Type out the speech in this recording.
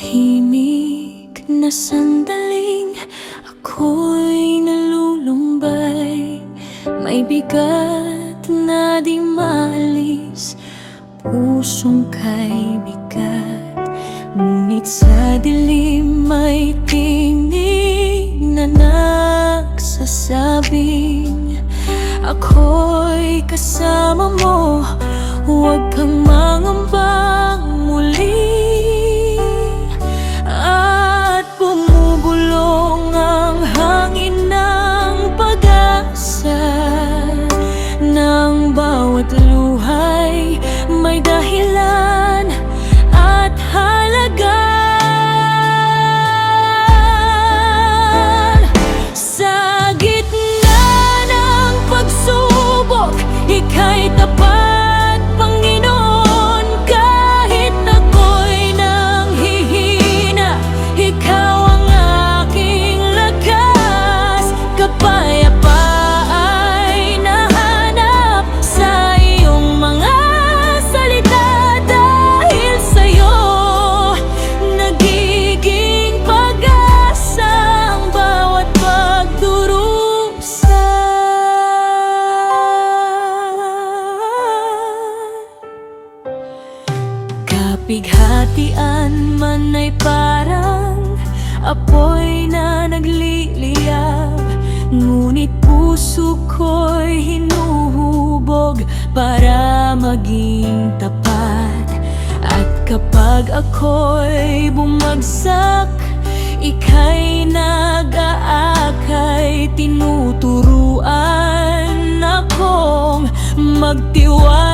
Tahimik na sandaling ako'y nalulumbay. May bigat na di maalis, pusong kay bigat. Ngunit sa dilim may tinig na nagsasabing, ako'y kasama mo, huwag kang mangambang muli. At bumubulong ang hangin ng pag-asa, ng bawat luhay may dahilan at halaga. Sa gitna ng pagsubok, ika'y tapat, Panginoon. Kahit ako'y nanghihina, ikaw ang aking lakas. Kapayapa ay nahanap sa iyong mga salita. Dahil sa'yo nagiging pag-asa ang bawat pagdurusa. Kapighatian man ay parang apoy na nagliliyab, ngunit puso ko'y hinuhubog para maging tapat. At kapag ako'y bumagsak, ika'y nag-aakay, tinuturuan akong magtiwala.